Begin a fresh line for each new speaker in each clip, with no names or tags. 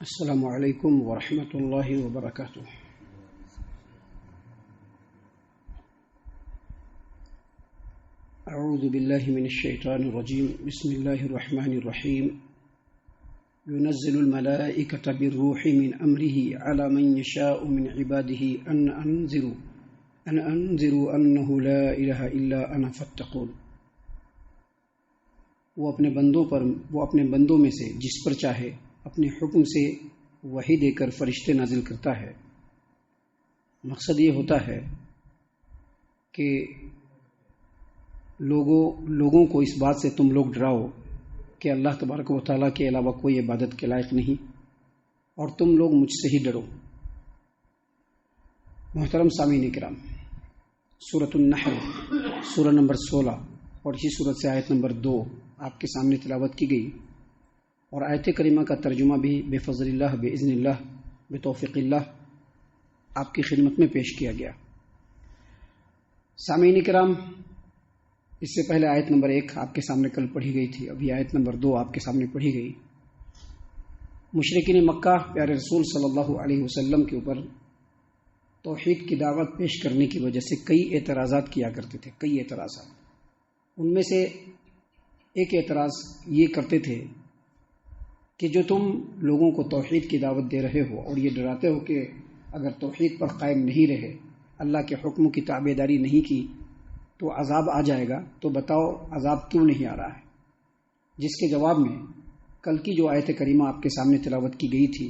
السلام علیکم ورحمۃ اللہ وبرکاتہ۔ اعوذ باللہ من الشیطان الرجیم، بسم اللہ الرحمن الرحیم۔ ينزل الملائکۃ بالروح من امرہ علی من یشاء من عبادہ ان انذروا انہ لا الہ الا انا فاتقون۔ وہ اپنے بندوں میں سے جس پر چاہے اپنے حکم سے وحی دے کر فرشتے نازل کرتا ہے۔ مقصد یہ ہوتا ہے کہ لوگوں کو اس بات سے تم لوگ ڈراؤ کہ اللہ تبارک و تعالیٰ کے علاوہ کوئی عبادت کے لائق نہیں، اور تم لوگ مجھ سے ہی ڈرو۔ محترم سامعین کرام، سورۃ النحل سورہ نمبر 16 اور اسی سورت سے آیت نمبر 2 آپ کے سامنے تلاوت کی گئی، اور آیت کریمہ کا ترجمہ بھی بفضل اللہ، باذن اللہ، بتوفیق اللہ آپ کی خدمت میں پیش کیا گیا۔ سامعین کرام، اس سے پہلے آیت نمبر 1 آپ کے سامنے کل پڑھی گئی تھی، ابھی آیت نمبر 2 آپ کے سامنے پڑھی گئی۔ مشرکین مکہ پیارے رسول صلی اللہ علیہ وسلم کے اوپر توحید کی دعوت پیش کرنے کی وجہ سے کئی اعتراضات کیا کرتے تھے، کئی اعتراضات۔ ان میں سے ایک اعتراض یہ کرتے تھے کہ جو تم لوگوں کو توحید کی دعوت دے رہے ہو اور یہ ڈراتے ہو کہ اگر توحید پر قائم نہیں رہے، اللہ کے حکموں کی تابعداری نہیں کی تو عذاب آ جائے گا، تو بتاؤ عذاب کیوں نہیں آ رہا ہے؟ جس کے جواب میں کل کی جو آیت کریمہ آپ کے سامنے تلاوت کی گئی تھی،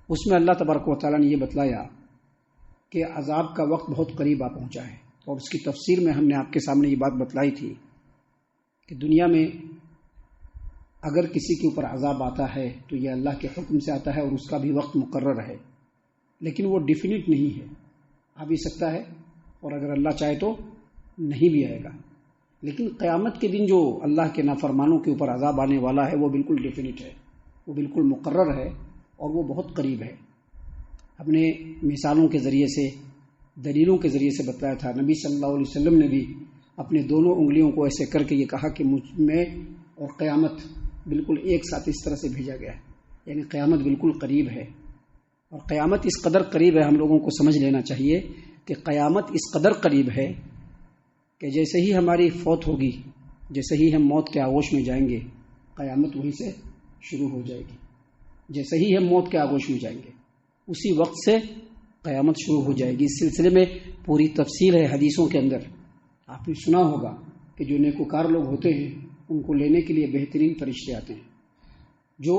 اس میں اللہ تبارک و تعالیٰ نے یہ بتلایا کہ عذاب کا وقت بہت قریب آ پہنچا ہے، اور اس کی تفسیر میں ہم نے آپ کے سامنے یہ بات بتلائی تھی کہ دنیا میں اگر کسی کے اوپر عذاب آتا ہے تو یہ اللہ کے حکم سے آتا ہے، اور اس کا بھی وقت مقرر ہے، لیکن وہ ڈیفینٹ نہیں ہے، آ بھی سکتا ہے اور اگر اللہ چاہے تو نہیں بھی آئے گا۔ لیکن قیامت کے دن جو اللہ کے نافرمانوں کے اوپر عذاب آنے والا ہے وہ بالکل ڈیفینٹ ہے، وہ بالکل مقرر ہے، اور وہ بہت قریب ہے۔ ہم نے مثالوں کے ذریعے سے، دلیلوں کے ذریعے سے بتایا تھا۔ نبی صلی اللہ علیہ وسلم نے بھی اپنے دونوں انگلیوں کو ایسے کر کے یہ کہا کہ مجھ میں اور قیامت بالکل ایک ساتھ اس طرح سے بھیجا گیا ہے، یعنی قیامت بالکل قریب ہے۔ اور قیامت اس قدر قریب ہے، ہم لوگوں کو سمجھ لینا چاہیے کہ قیامت اس قدر قریب ہے کہ جیسے ہی ہماری فوت ہوگی، جیسے ہی ہم موت کے آغوش میں جائیں گے، قیامت وہیں سے شروع ہو جائے گی۔ جیسے ہی ہم موت کے آغوش میں جائیں گے، اسی وقت سے قیامت شروع ہو جائے گی۔ اس سلسلے میں پوری تفصیل ہے حدیثوں کے اندر۔ آپ نے سنا ہوگا کہ جو نیکوکار لوگ ہوتے ہیں ان کو لینے کے لیے بہترین فرشتے آتے ہیں، جو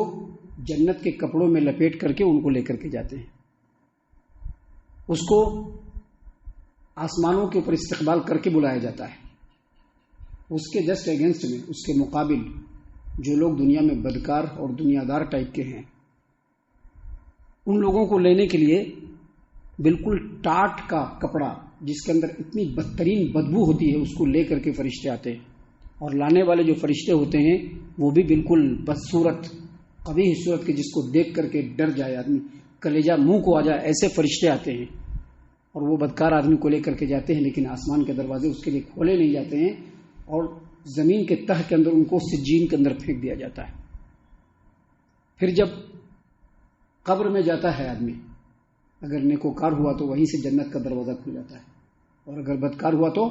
جنت کے کپڑوں میں لپیٹ کر کے ان کو لے کر کے جاتے ہیں۔ اس کو آسمانوں کے اوپر استقبال کر کے بلایا جاتا ہے۔ اس کے جسٹ اگینسٹ میں، اس کے مقابل جو لوگ دنیا میں بدکار اور دنیا دار ٹائپ کے ہیں، ان لوگوں کو لینے کے لیے بالکل ٹاٹ کا کپڑا جس کے اندر اتنی بدترین بدبو ہوتی ہے، اس کو لے کر کے فرشتے آتے ہیں، اور لانے والے جو فرشتے ہوتے ہیں وہ بھی بالکل بدصورت، قبیح صورت کے، جس کو دیکھ کر کے ڈر جائے آدمی، کلیجہ منہ کو آ جائے، ایسے فرشتے آتے ہیں، اور وہ بدکار آدمی کو لے کر کے جاتے ہیں۔ لیکن آسمان کے دروازے اس کے لیے کھولے نہیں جاتے ہیں، اور زمین کے تہ کے اندر ان کو سجین کے اندر پھینک دیا جاتا ہے۔ پھر جب قبر میں جاتا ہے آدمی، اگر نیکوکار ہوا تو وہیں سے جنت کا دروازہ کھل جاتا ہے، اور اگر بدکار ہوا تو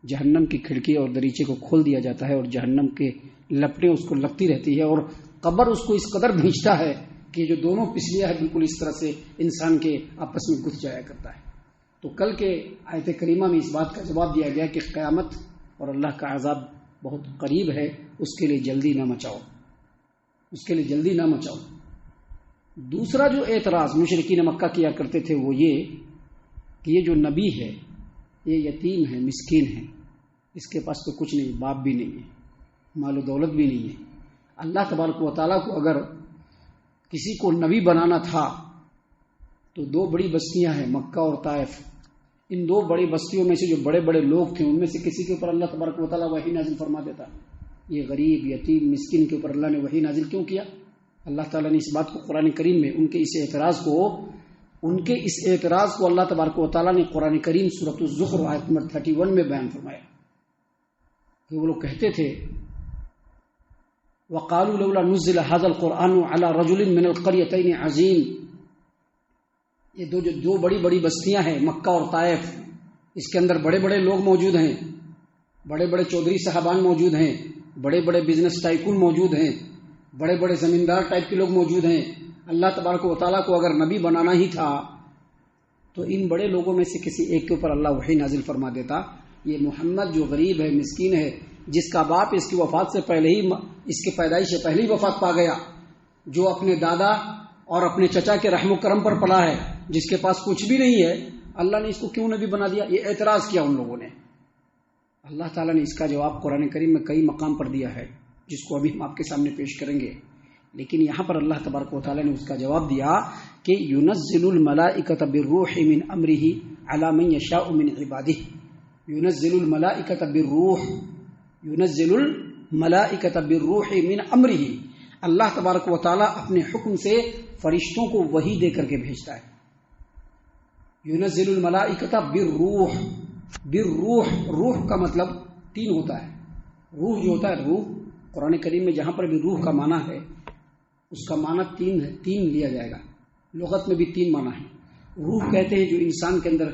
جہنم کی کھڑکی اور دریچے کو کھول دیا جاتا ہے، اور جہنم کے لپٹیں اس کو لگتی رہتی ہے، اور قبر اس کو اس قدر بھینچتا ہے کہ جو دونوں پسلیاں ہیں بالکل اس طرح سے انسان کے آپس میں گھس جایا کرتا ہے۔ تو کل کے آیت کریمہ میں اس بات کا جواب دیا گیا کہ قیامت اور اللہ کا عذاب بہت قریب ہے، اس کے لیے جلدی نہ مچاؤ، اس کے لیے جلدی نہ مچاؤ۔ دوسرا جو اعتراض مشرکین مکہ کیا کرتے تھے وہ یہ کہ یہ جو نبی ہے یہ یتیم ہے، مسکین ہے، اس کے پاس تو کچھ نہیں، باپ بھی نہیں ہے، مال و دولت بھی نہیں ہے۔ اللہ تبارک و تعالیٰ کو اگر کسی کو نبی بنانا تھا تو دو بڑی بستیاں ہیں، مکہ اور طائف، ان دو بڑی بستیوں میں سے جو بڑے بڑے لوگ تھے ان میں سے کسی کے اوپر اللہ تبارک و تعالیٰ وحی نازل فرما دیتا۔ یہ غریب، یتیم، مسکین کے اوپر اللہ نے وحی نازل کیوں کیا؟ اللہ تعالیٰ نے اس بات کو قرآن کریم میں ان کے اس اعتراض کو اللہ تبارک و تعالیٰ نے قرآن کریم سورۃ الزخرف آیت نمبر 31 میں بیان فرمایا کہ وہ لوگ کہتے تھے وقالوا لولا نزل هذا القرآن على رجل من القريتين عظیم، یہ دو بڑی بڑی بستیاں ہیں مکہ اور طائف، اس کے اندر بڑے بڑے لوگ موجود ہیں، بڑے بڑے چودھری صاحبان موجود ہیں، بڑے بڑے بزنس ٹائکون موجود ہیں، بڑے بڑے زمیندار ٹائپ کے لوگ موجود ہیں۔ اللہ تبارک و تعالیٰ کو اگر نبی بنانا ہی تھا تو ان بڑے لوگوں میں سے کسی ایک کے اوپر اللہ وحی نازل فرما دیتا۔ یہ محمد جو غریب ہے، مسکین ہے، جس کا باپ اس کی وفات سے پہلے ہی، اس کے پیدائش سے پہلے ہی وفات پا گیا، جو اپنے دادا اور اپنے چچا کے رحم و کرم پر پلا ہے، جس کے پاس کچھ بھی نہیں ہے، اللہ نے اس کو کیوں نبی بنا دیا؟ یہ اعتراض کیا ان لوگوں نے۔ اللہ تعالیٰ نے اس کا جواب قرآن کریم میں کئی مقام پر دیا ہے، جس کو ابھی ہم آپ کے سامنے پیش کریں گے، لیکن یہاں پر اللہ تبارک و تعالیٰ نے اس کا جواب دیا کہ ينزل الملائکۃ بالروح من امرہ علی من یشاء من عبادہ۔ ينزل الملائکۃ بالروح، ينزل الملائکۃ بالروح من امرہ، اللہ تبارک و تعالیٰ اپنے حکم سے فرشتوں کو وحی دے کر کے بھیجتا ہے۔ ينزل الملائکۃ بالروح، بالروح، روح کا مطلب تین ہوتا ہے۔ روح جو ہوتا ہے، روح قرآن کریم میں جہاں پر بھی روح کا معنی ہے اس کا معنی تین ہے، تین لیا جائے گا۔ لغت میں بھی تین معنی ہے۔ روح کہتے ہیں جو انسان کے اندر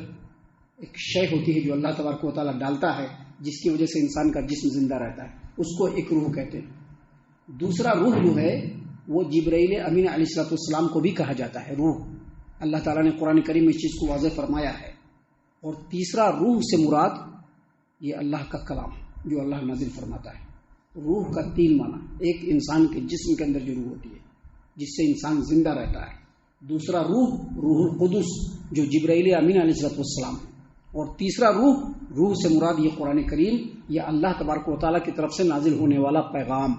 ایک شے ہوتی ہے جو اللہ تبارک و تعالیٰ ڈالتا ہے، جس کی وجہ سے انسان کا جسم زندہ رہتا ہے، اس کو ایک روح کہتے ہیں۔ دوسرا روح جو ہے وہ جبرائیل امین علیہ الصلوۃ والسلام کو بھی کہا جاتا ہے روح، اللہ تعالیٰ نے قرآن کریم میں اس چیز کو واضح فرمایا ہے۔ اور تیسرا روح سے مراد یہ اللہ کا کلام جو اللہ نازل فرماتا ہے۔ روح کا تین معنی، ایک انسان کے جسم کے اندر جو روح ہوتی ہے جس سے انسان زندہ رہتا ہے، دوسرا روح روح القدس جو جبرائیل امین علیہ الصلوۃ والسلام، اور تیسرا روح سے مراد یہ قرآن کریم، یہ اللہ تبارک و تعالیٰ کی طرف سے نازل ہونے والا پیغام۔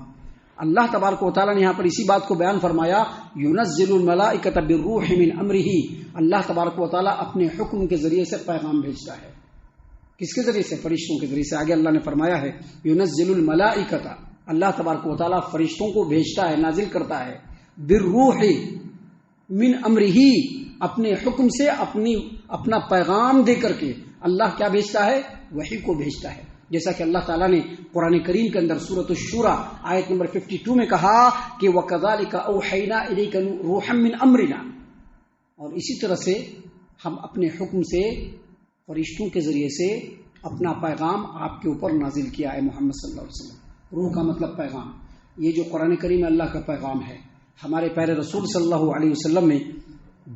اللہ تبارک و تعالیٰ نے یہاں پر اسی بات کو بیان فرمایا، ينزل الملائکۃ بالروح من امرہ، اللہ تبارک و تعالیٰ اپنے حکم کے ذریعے سے پیغام بھیجتا ہے۔ کس کے ذریعے سے؟ فرشتوں کے ذریعے سے۔ آگے اللہ نے فرمایا ہے ينزل الملائکۃ، اللہ تبارک و تعالیٰ فرشتوں کو بھیجتا ہے، نازل کرتا ہے، بالروح من امرہ، اپنے حکم سے اپنا پیغام دے کر کے اللہ کیا بھیجتا ہے؟ وحی کو بھیجتا ہے۔ جیسا کہ اللہ تعالیٰ نے قرآن کریم کے اندر سورۃ الشورى آیت نمبر 52 میں کہا کہ وَكَذَلِكَ أَوْحَيْنَا إِلَيْكَ رُوحًا مِّنْ أَمْرِنَا، اور اسی طرح سے ہم اپنے حکم سے فرشتوں کے ذریعے سے اپنا پیغام آپ کے اوپر نازل کیا ہے محمد صلی اللہ علیہ وسلم۔ روح کا مطلب پیغام، یہ جو قرآن کریم میں اللہ کا پیغام ہے، ہمارے پیارے رسول صلی اللہ علیہ وسلم نے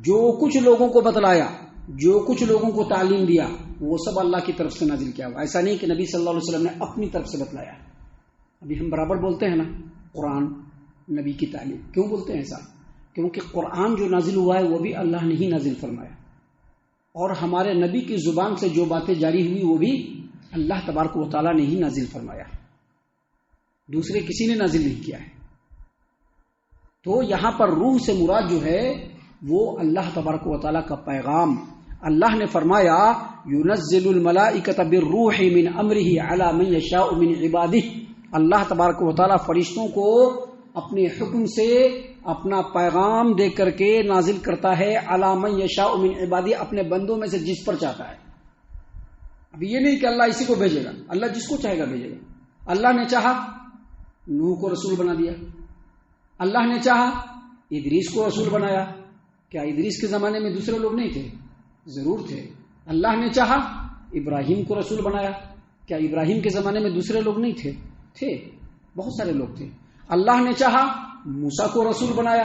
جو کچھ لوگوں کو بتلایا، جو کچھ لوگوں کو تعلیم دیا، وہ سب اللہ کی طرف سے نازل کیا ہوا۔ ایسا نہیں کہ نبی صلی اللہ علیہ وسلم نے اپنی طرف سے بتلایا۔ ابھی ہم برابر بولتے ہیں نا قرآن نبی کی تعلیم، کیوں بولتے ہیں ایسا؟ کیونکہ قرآن جو نازل ہوا ہے وہ بھی اللہ نے ہی نازل فرمایا، اور ہمارے نبی کی زبان سے جو باتیں جاری ہوئی وہ بھی اللہ تبارک و تعالیٰ نے ہی نازل فرمایا، دوسرے کسی نے نازل نہیں کیا ہے۔ تو یہاں پر روح سے مراد جو ہے وہ اللہ تبارک و تعالیٰ کا پیغام۔ اللہ نے فرمایا ينزل الملائکۃ بالروح من امرہ علی من یشاء من عبادہ، اللہ تبارک و تعالیٰ فرشتوں کو اپنے حکم سے اپنا پیغام دے کر کے نازل کرتا ہے، علی من یشاء من عبادہ، اپنے بندوں میں سے جس پر چاہتا ہے۔ اب یہ نہیں کہ اللہ اسی کو بھیجے گا، اللہ جس کو چاہے گا بھیجے گا۔ اللہ نے چاہا نوح کو رسول بنا دیا، اللہ نے چاہا ادریس کو رسول بنایا۔ کیا ادریس کے زمانے میں دوسرے لوگ نہیں تھے؟ ضرور تھے۔ اللہ نے چاہا ابراہیم کو رسول بنایا۔ کیا ابراہیم کے زمانے میں دوسرے لوگ نہیں تھے؟ تھے، بہت سارے لوگ تھے۔ اللہ نے چاہا موسیٰ کو رسول بنایا۔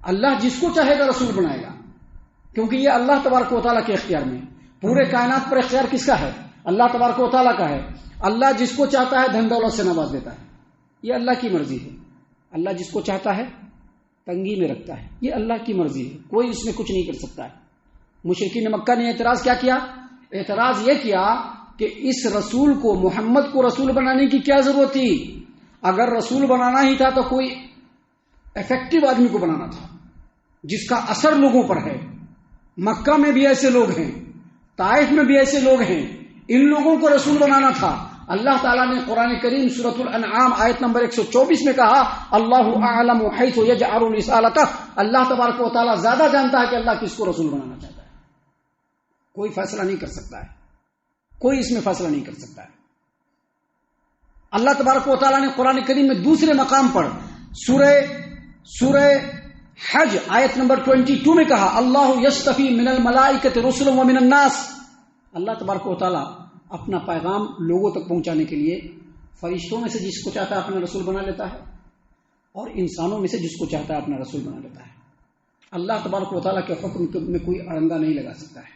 اللہ جس کو چاہے گا رسول بنائے گا، کیونکہ یہ اللہ تبارک و تعالیٰ کے اختیار میں۔ پورے کائنات پر اختیار کس کا ہے؟ اللہ تبارک و تعالیٰ کا ہے۔ اللہ جس کو چاہتا ہے دھن دولت سے نواز دیتا ہے، یہ اللہ کی مرضی ہے۔ اللہ جس کو چاہتا ہے تنگی میں رکھتا ہے، یہ اللہ کی مرضی ہے، کوئی اس میں کچھ نہیں کر سکتا ہے۔ مشرکین مکہ نے اعتراض کیا کیا؟ اعتراض یہ کیا کہ اس رسول کو، محمد کو رسول بنانے کی کیا ضرورت تھی؟ اگر رسول بنانا ہی تھا تو کوئی افیکٹو آدمی کو بنانا تھا جس کا اثر لوگوں پر ہے۔ مکہ میں بھی ایسے لوگ ہیں، طائف میں بھی ایسے لوگ ہیں، ان لوگوں کو رسول بنانا تھا۔ اللہ تعالیٰ نے قرآن کریم سورۃ الانعام آیت نمبر 124 میں کہا اللہ اعلم حیث یجعل رسالتہ، اللہ تبارک و تعالیٰ زیادہ جانتا ہے کہ اللہ کس کو رسول بنانا چاہتا ہے۔ کوئی فیصلہ نہیں کر سکتا ہے، کوئی اس میں فیصلہ نہیں کر سکتا ہے۔ اللہ تبارک و تعالیٰ نے قرآن کریم میں دوسرے مقام پر سورہ حج آیت نمبر 22 میں کہا اللہ یصطفی من الملائکۃ رسلا ومن الناس. اللہ تبارک و تعالیٰ اپنا پیغام لوگوں تک پہنچانے کے لیے فرشتوں میں سے جس کو چاہتا ہے اپنا رسول بنا لیتا ہے اور انسانوں میں سے جس کو چاہتا ہے اپنا رسول بنا لیتا ہے. اللہ تبارک و تعالیٰ کے حکم میں کوئی اڑنگا نہیں لگا سکتا ہے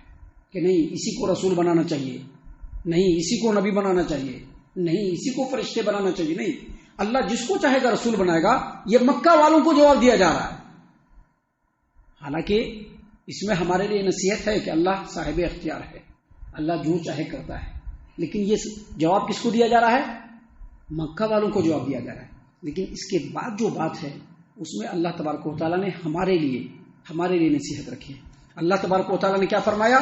کہ نہیں اسی کو رسول بنانا چاہیے, نہیں اسی کو نبی بنانا چاہیے, نہیں اسی کو فرشتے بنانا چاہیے. نہیں, اللہ جس کو چاہے گا رسول بنائے گا. یہ مکہ والوں کو جواب دیا جا رہا ہے. حالانکہ اس میں ہمارے لیے نصیحت ہے کہ اللہ صاحب اختیار ہے, اللہ جو چاہے کرتا ہے. لیکن یہ جواب کس کو دیا جا رہا ہے؟ مکہ والوں کو جواب دیا جا رہا ہے. لیکن اس کے بعد جو بات ہے اس میں اللہ تبارک و تعالیٰ نے ہمارے لیے نصیحت رکھی ہے. اللہ تبارک و تعالیٰ نے کیا فرمایا؟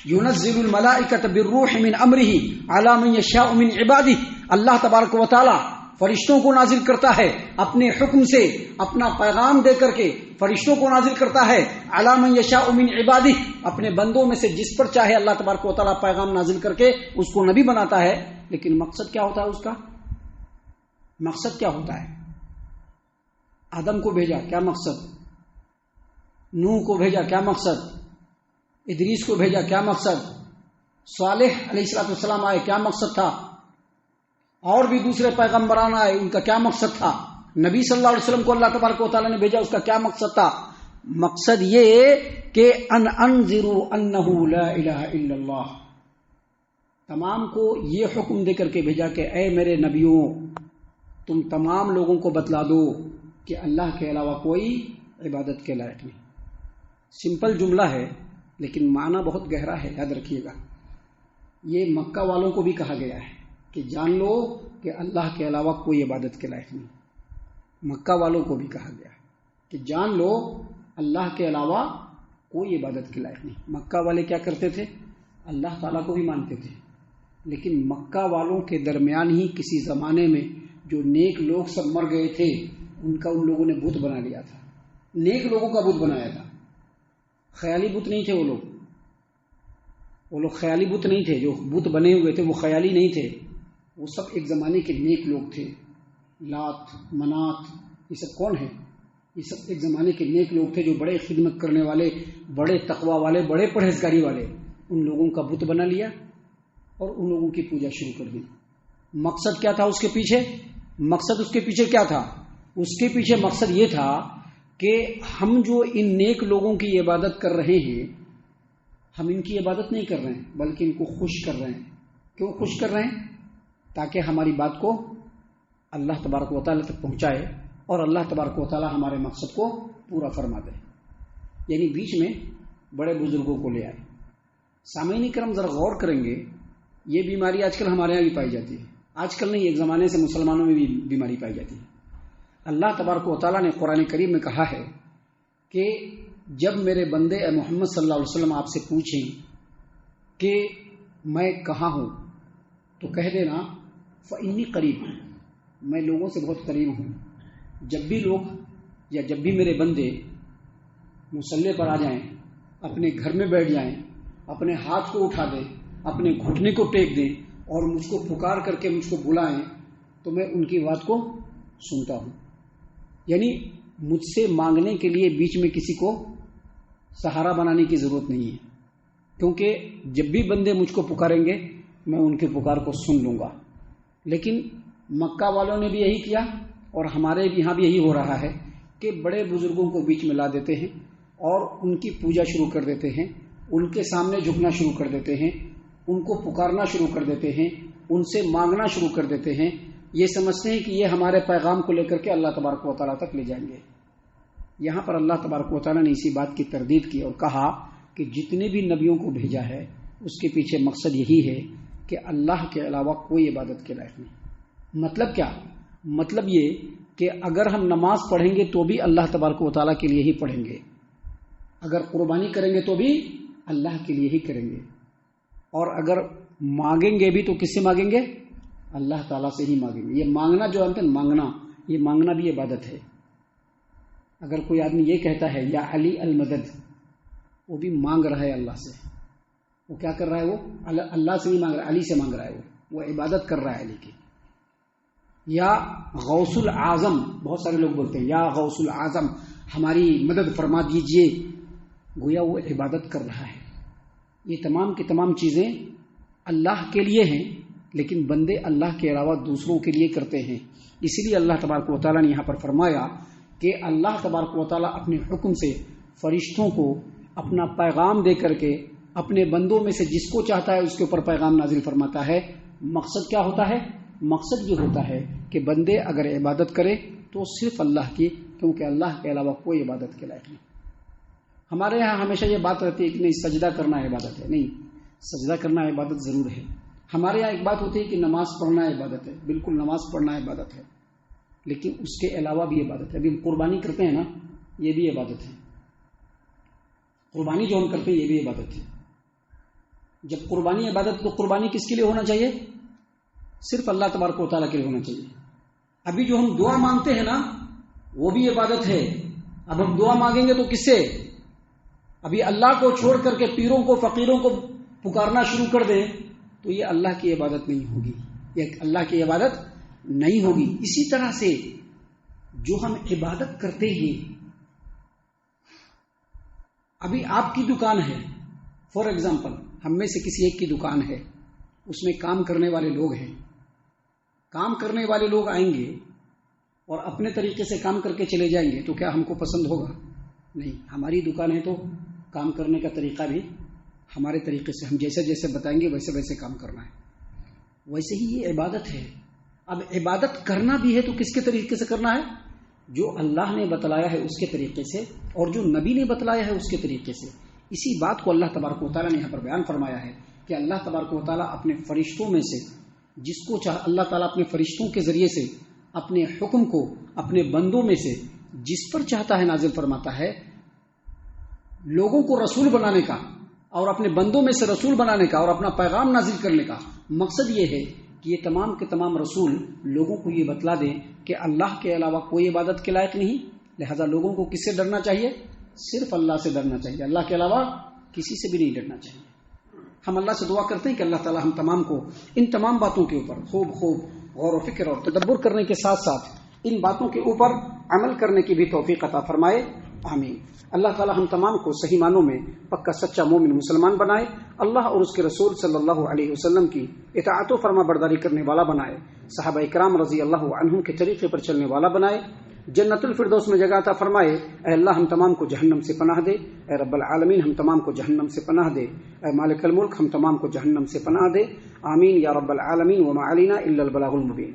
ينزل الملائکۃ بالروح من امرہ علی من یشاء من عبادہ. اللہ تبارک و تعالیٰ فرشتوں کو نازل کرتا ہے اپنے حکم سے, اپنا پیغام دے کر کے فرشتوں کو نازل کرتا ہے علی من یشاء من عبادہ, اپنے بندوں میں سے جس پر چاہے اللہ تبارک و تعالیٰ پیغام نازل کر کے اس کو نبی بناتا ہے. لیکن مقصد کیا ہوتا ہے اس کا؟ مقصد کیا ہوتا ہے؟ آدم کو بھیجا, کیا مقصد؟ نوح کو بھیجا, کیا مقصد؟ ادریس کو بھیجا, کیا مقصد؟ صالح علیہ السلام آئے, کیا مقصد تھا؟ اور بھی دوسرے پیغمبران آئے, ان کا کیا مقصد تھا؟ نبی صلی اللہ علیہ وسلم کو اللہ تبارک و تعالیٰ نے بھیجا, اس کا کیا مقصد تھا؟ مقصد یہ کہ انذروا انہ لا الہ الا اللہ. تمام کو یہ حکم دے کر کے بھیجا کہ اے میرے نبیوں, تم تمام لوگوں کو بتلا دو کہ اللہ کے علاوہ کوئی عبادت کے لائق نہیں. سمپل جملہ ہے لیکن معنی بہت گہرا ہے, یاد رکھیے گا. یہ مکہ والوں کو بھی کہا گیا ہے کہ جان لو کہ اللہ کے علاوہ کوئی عبادت کے لائق نہیں. مکہ والوں کو بھی کہا گیا کہ جان لو اللہ کے علاوہ کوئی عبادت کے لائق نہیں. مکہ والے کیا کرتے تھے؟ اللہ تعالیٰ کو بھی مانتے تھے, لیکن مکہ والوں کے درمیان ہی کسی زمانے میں جو نیک لوگ سب مر گئے تھے ان لوگوں نے بت بنا لیا تھا. نیک لوگوں کا بت بنایا تھا, خیالی بت نہیں تھے. وہ لوگ خیالی بت نہیں تھے. جو بت بنے ہوئے تھے وہ خیالی نہیں تھے, وہ سب ایک زمانے کے نیک لوگ تھے. لات, منات, یہ سب کون ہیں؟ یہ سب ایک زمانے کے نیک لوگ تھے جو بڑے خدمت کرنے والے, بڑے تقوی والے, بڑے پرہیزگاری والے. ان لوگوں کا بت بنا لیا اور ان لوگوں کی پوجا شروع کر دی. مقصد کیا تھا اس کے پیچھے؟ مقصد اس کے پیچھے کیا تھا؟ اس کے پیچھے مقصد یہ تھا کہ ہم جو ان نیک لوگوں کی عبادت کر رہے ہیں, ہم ان کی عبادت نہیں کر رہے ہیں بلکہ ان کو خوش کر رہے ہیں. کیوں خوش کر رہے ہیں؟ تاکہ ہماری بات کو اللہ تبارک و تعالیٰ تک پہنچائے اور اللہ تبارک و تعالیٰ ہمارے مقصد کو پورا فرما دے. یعنی بیچ میں بڑے بزرگوں کو لے آئے. سامعین کرام ذرا غور کریں گے, یہ بیماری آج کل ہمارے یہاں بھی پائی جاتی ہے. آج کل نہیں, ایک زمانے سے مسلمانوں میں بھی بیماری پائی جاتی ہے. اللہ تبارک و تعالیٰ نے قرآن کریم میں کہا ہے کہ جب میرے بندے اے محمد صلی اللہ علیہ وسلم آپ سے پوچھیں کہ میں کہاں ہوں تو کہہ دینا فإنی قریب, میں لوگوں سے بہت قریب ہوں. جب بھی لوگ یا جب بھی میرے بندے مصلی پر آ جائیں, اپنے گھر میں بیٹھ جائیں, اپنے ہاتھ کو اٹھا دیں, اپنے گھٹنے کو ٹیک دیں اور مجھ کو پکار کر کے مجھ کو بلائیں تو میں ان کی بات کو سنتا ہوں. یعنی مجھ سے مانگنے کے لیے بیچ میں کسی کو سہارا بنانے کی ضرورت نہیں ہے, کیونکہ جب بھی بندے مجھ کو پکاریں گے میں ان کے پکار کو سن لوں گا. لیکن مکہ والوں نے بھی یہی کیا اور ہمارے یہاں بھی یہی ہو رہا ہے کہ بڑے بزرگوں کو بیچ میں لا دیتے ہیں اور ان کی پوجا شروع کر دیتے ہیں, ان کے سامنے جھکنا شروع کر دیتے ہیں, ان کو پکارنا شروع کر دیتے ہیں, ان سے مانگنا شروع کر دیتے ہیں. یہ سمجھتے ہیں کہ یہ ہمارے پیغام کو لے کر کے اللہ تبارک و تعالیٰ تک لے جائیں گے. یہاں پر اللہ تبارک و تعالیٰ نے اسی بات کی تردید کی اور کہا کہ جتنے بھی نبیوں کو بھیجا ہے اس کے پیچھے مقصد یہی ہے کہ اللہ کے علاوہ کوئی عبادت کے لائق نہیں. مطلب کیا؟ مطلب یہ کہ اگر ہم نماز پڑھیں گے تو بھی اللہ تبارک و تعالیٰ کے لیے ہی پڑھیں گے, اگر قربانی کریں گے تو بھی اللہ کے لیے ہی کریں گے, اور اگر مانگیں گے بھی تو کس سے مانگیں گے؟ اللہ تعالیٰ سے ہی مانگیں گے. یہ مانگنا جو ہے مانگنا, یہ مانگنا بھی عبادت ہے. اگر کوئی آدمی یہ کہتا ہے یا علی المدد, وہ بھی مانگ رہا ہے اللہ سے, وہ کیا کر رہا ہے؟ وہ اللہ سے نہیں مانگ رہا ہے, علی سے مانگ رہا ہے. وہ عبادت کر رہا ہے علی کی. یا غوث العظم، بہت سارے لوگ بولتے ہیں یا غوث العظم ہماری مدد فرما دیجئے، گویا وہ عبادت کر رہا ہے۔ یہ تمام کی تمام چیزیں اللہ کے لیے ہیں، لیکن بندے اللہ کے علاوہ دوسروں کے لیے کرتے ہیں۔ اسی لیے اللہ تبارک و تعالیٰ نے یہاں پر فرمایا کہ اللہ تبارک و تعالیٰ اپنے حکم سے فرشتوں کو اپنا پیغام دے کر کے اپنے بندوں میں سے جس کو چاہتا ہے اس کے اوپر پیغام نازل فرماتا ہے۔ مقصد کیا ہوتا ہے؟ مقصد یہ ہوتا ہے کہ بندے اگر عبادت کرے تو صرف اللہ کی، کیونکہ اللہ کے علاوہ کوئی عبادت کے لائق نہیں۔ ہمارے یہاں ہمیشہ یہ بات رہتی ہے کہ نہیں سجدہ کرنا عبادت ہے، نہیں، سجدہ کرنا عبادت ضرور ہے۔ ہمارے یہاں ایک بات ہوتی ہے کہ نماز پڑھنا عبادت ہے، بالکل نماز پڑھنا عبادت ہے، لیکن اس کے علاوہ بھی عبادت ہے۔ ابھی ہم قربانی کرتے ہیں نا، یہ بھی عبادت ہے۔ قربانی جو ہم کرتے ہیں یہ بھی عبادت ہے۔ جب قربانی عبادت تو قربانی کس کے لیے ہونا چاہیے؟ صرف اللہ تبارک و تعالیٰ کے لیے ہونا چاہیے۔ ابھی جو ہم دعا مانگتے ہیں نا وہ بھی عبادت ہے۔ اب ہم دعا مانگیں گے تو کس سے؟ ابھی اللہ کو چھوڑ کر کے پیروں کو فقیروں کو پکارنا شروع کر دیں تو یہ اللہ کی عبادت نہیں ہوگی، یہ اللہ کی عبادت نہیں ہوگی۔ اسی طرح سے جو ہم عبادت کرتے ہیں، ابھی آپ کی دکان ہے، فار ایگزامپل ہم میں سے کسی ایک کی دکان ہے، اس میں کام کرنے والے لوگ ہیں، کام کرنے والے لوگ آئیں گے اور اپنے طریقے سے کام کر کے چلے جائیں گے تو کیا ہم کو پسند ہوگا؟ نہیں۔ ہماری دکان ہے تو کام کرنے کا طریقہ بھی ہمارے طریقے سے، ہم جیسے جیسے بتائیں گے ویسے ویسے کام کرنا ہے۔ ویسے ہی یہ عبادت ہے۔ اب عبادت کرنا بھی ہے تو کس کے طریقے سے کرنا ہے؟ جو اللہ نے بتلایا ہے اس کے طریقے سے، اور جو نبی نے بتلایا ہے اس کے طریقے سے۔ اسی بات کو اللہ تبارک و تعالیٰ نے یہاں پر بیان فرمایا ہے کہ اللہ تبارک و تعالیٰ اپنے فرشتوں میں سے جس کو اللہ تعالیٰ اپنے فرشتوں کے ذریعے سے اپنے حکم کو اپنے بندوں میں سے جس پر چاہتا ہے نازل فرماتا ہے۔ لوگوں کو رسول بنانے کا اور اپنے بندوں میں سے رسول بنانے کا اور اپنا پیغام نازل کرنے کا مقصد یہ ہے کہ یہ تمام کے تمام رسول لوگوں کو یہ بتلا دیں کہ اللہ کے علاوہ کوئی عبادت کے لائق نہیں، لہذا لوگوں کو کس سے ڈرنا چاہیے؟ صرف اللہ سے ڈرنا چاہیے، اللہ کے علاوہ کسی سے بھی نہیں ڈرنا چاہیے۔ ہم اللہ سے دعا کرتے ہیں کہ اللہ تعالی ہم تمام کو ان تمام باتوں کے اوپر خوب غور و فکر اور تدبر کرنے کے ساتھ ساتھ ان باتوں کے اوپر عمل کرنے کی بھی توفیق عطا فرمائے، آمین۔ اللہ تعالی ہم تمام کو صحیح معنوں میں پکا سچا مومن مسلمان بنائے، اللہ اور اس کے رسول صلی اللہ علیہ وسلم کی اطاعت و فرما برداری کرنے والا بنائے، صحابہ کرام رضی اللہ عنہم کے طریقے پر چلنے والا بنائے، جنت الفردوس میں جگہ عطا فرمائے۔ اے اللہ ہم تمام کو جہنم سے پناہ دے، اے رب العالمین ہم تمام کو جہنم سے پناہ دے، اے مالک الملک ہم تمام کو جہنم سے پناہ دے، آمین یا رب العالمین۔ وما علینا الا البلاغ المبین۔